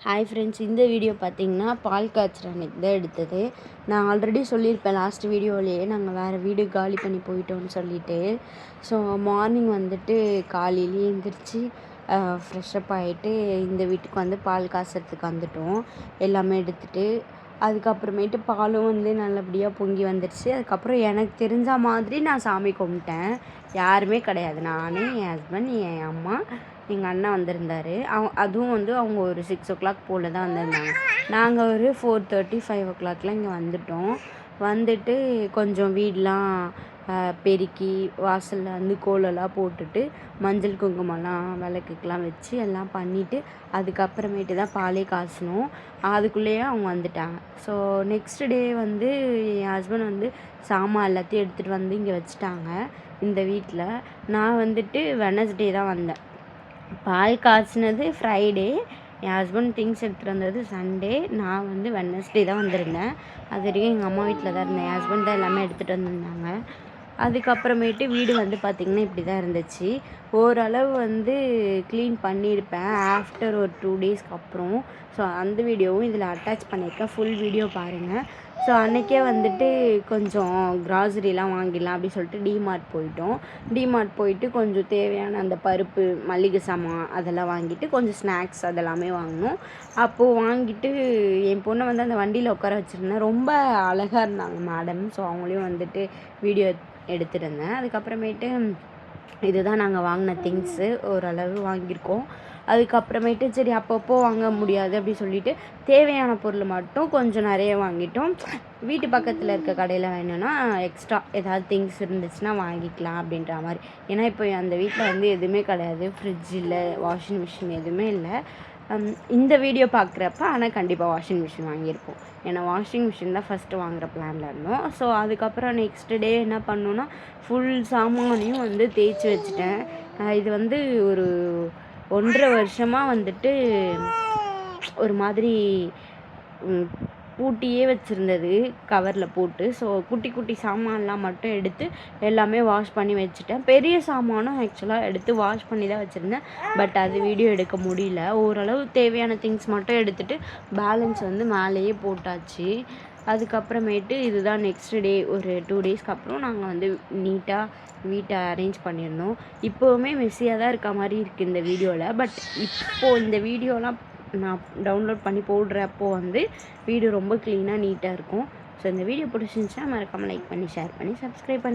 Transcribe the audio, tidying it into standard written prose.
Hi friends, இந்த video பார்த்தீங்கன்னா பால் காய்ச்சுற அன்னைக்கு தான் எடுத்தது. நான் ஆல்ரெடி சொல்லியிருப்பேன் லாஸ்ட் வீடியோலேயே, நாங்கள் வேறு வீடு காலி பண்ணி போயிட்டோம்னு சொல்லிட்டு. ஸோ மார்னிங் வந்துட்டு காலையிலேயே எழுந்திரிச்சு ஃப்ரெஷ்அப் ஆகிட்டு இந்த வீட்டுக்கு வந்து பால் காய்ச்சறதுக்கு வந்துட்டோம். எல்லாமே எடுத்துகிட்டு அதுக்கப்புறமேட்டு பாலும் வந்து நல்லபடியாக பொங்கி வந்துடுச்சு. அதுக்கப்புறம் எனக்கு தெரிஞ்ச மாதிரி நான் சாமி கும்பிட்டேன். யாருமே கிடையாது, நான், என் ஹஸ்பண்ட், என் அம்மா, எங்கள் அண்ணன் வந்திருந்தார். அதுவும் வந்து அவங்க ஒரு 6 o'clock போல் தான் வந்திருந்தாங்க. நாங்கள் ஒரு 4:30 5 o'clockலாம் இங்கே வந்துட்டோம். வந்துட்டு கொஞ்சம் வீடெலாம் பெருக்கி வாசலில் வந்து கோலம்லாம் போட்டுட்டு மஞ்சள் குங்குமம்லாம் விளக்குக்கெலாம் வச்சு எல்லாம் பண்ணிவிட்டு அதுக்கப்புறமேட்டு தான் பாலே காய்ச்சினோம். அதுக்குள்ளேயே அவங்க வந்துட்டாங்க. ஸோ நெக்ஸ்ட் டே வந்து என் ஹஸ்பண்ட் வந்து சாமான் எல்லாத்தையும் எடுத்துகிட்டு வந்து இங்கே வச்சுட்டாங்க இந்த வீட்டில். நான் வந்துட்டு வெட்னஸ்டே தான் வந்தேன். பால் காய்ச்சினது ஃப்ரைடே, என் ஹஸ்பண்ட் திங்ஸ் எடுத்துகிட்டு வந்தது சண்டே, நான் வந்து வெட்னஸ்டே தான் வந்திருந்தேன். அது வரைக்கும் எங்கள் அம்மா வீட்டில் தான் இருந்தேன். என் ஹஸ்பண்ட் தான் எல்லாமே எடுத்துகிட்டு வந்திருந்தாங்க. அதுக்கப்புறமேட்டு வீடு வந்து பார்த்திங்கன்னா இப்படி தான் இருந்துச்சு. ஓரளவு வந்து க்ளீன் பண்ணியிருப்பேன் ஆஃப்டர் ஒரு 2 டேஸ்க்கு அப்புறம். ஸோ அந்த வீடியோவும் இதில் அட்டாச் பண்ணியிருக்கேன், ஃபுல் வீடியோ பாருங்கள். ஸோ அன்றைக்கே வந்துட்டு கொஞ்சம் க்ராசரிலாம் வாங்கிடலாம் அப்படி சொல்லிட்டு டிமார்ட் போயிட்டோம். டிமார்ட் போயிட்டு கொஞ்சம் தேவையான அந்த பருப்பு, மளிகை சாமான் அதெல்லாம் வாங்கிட்டு கொஞ்சம் ஸ்நாக்ஸ் அதெல்லாமே வாங்கினோம். அப்போது வாங்கிட்டு என் பொண்ணை வந்து அந்த வண்டியில் உட்கார வச்சுருந்தேன். ரொம்ப அழகாக இருந்தாங்க மேடம். ஸோ அவங்களையும் வந்துட்டு வீடியோ எடுத்துகிட்டு இருந்தேன். அதுக்கப்புறமேட்டு இதுதான் நாங்கள் வாங்கின திங்ஸு, ஓரளவு வாங்கியிருக்கோம். அதுக்கப்புறமேட்டு சரி அப்பப்போ வாங்க முடியாது அப்படி சொல்லிட்டு தேவையான பொருள் மட்டும் கொஞ்சம் நிறைய வாங்கிட்டோம். வீட்டு பக்கத்தில் இருக்க கடையில் வேணும்னா எக்ஸ்ட்ரா ஏதாவது திங்ஸ் இருந்துச்சுன்னா வாங்கிக்கலாம் அப்படின்ற மாதிரி. ஏன்னா இப்போ அந்த வீட்டில் வந்து எதுவுமே கிடையாது, ஃப்ரிட்ஜ் இல்லை, வாஷிங் மிஷின் எதுவுமே இல்லை. இந்த வீடியோ பார்க்குறப்ப ஆனால் கண்டிப்பாக வாஷிங் மிஷின் வாங்கியிருப்போம். ஏன்னா வாஷிங் மிஷின் தான் ஃபஸ்ட்டு வாங்குகிற பிளானில் இருந்தோம். ஸோ அதுக்கப்புறம் நெக்ஸ்ட் டே என்ன பண்ணோன்னா ஃபுல் சாமானையும் வந்து தேய்ச்சி வச்சுட்டேன். இது வந்து ஒரு 1.5 வருஷமாக வந்துட்டு ஒரு மாதிரி பூட்டியே வச்சுருந்தது கவரில் போட்டு. ஸோ குட்டி குட்டி சாமான்லாம் மட்டும் எடுத்து எல்லாமே வாஷ் பண்ணி வச்சுட்டேன். பெரிய சாமானும் ஆக்சுவலாக எடுத்து வாஷ் பண்ணி தான் வச்சுருந்தேன். பட் அது வீடியோ எடுக்க முடியல. ஓரளவு தேவையான திங்ஸ் மட்டும் எடுத்துகிட்டு பேலன்ஸ் வந்து மேலேயே போட்டாச்சு. அதுக்கப்புறமேட்டு இதுதான் நெக்ஸ்ட் டே ஒரு 2 டேஸ்க்கு அப்புறம் நாங்கள் வந்து நீட்டாக வீட்டை அரேஞ்ச் பண்ணியிருந்தோம். இப்போவுமே மெஸ்ஸியாக தான் இருக்க மாதிரி இருக்குது இந்த வீடியோவில். பட் இப்போது இந்த வீடியோலாம் நான் டவுன்லோட் பண்ணி போடுறப்போ வந்து வீடு ரொம்ப க்ளீனாக நீட்டாக இருக்கும். ஸோ இந்த வீடியோ பிடிச்சிருந்துச்சுன்னா மறக்காமல் லைக் பண்ணி, ஷேர் பண்ணி, சப்ஸ்கிரைப் பண்ணி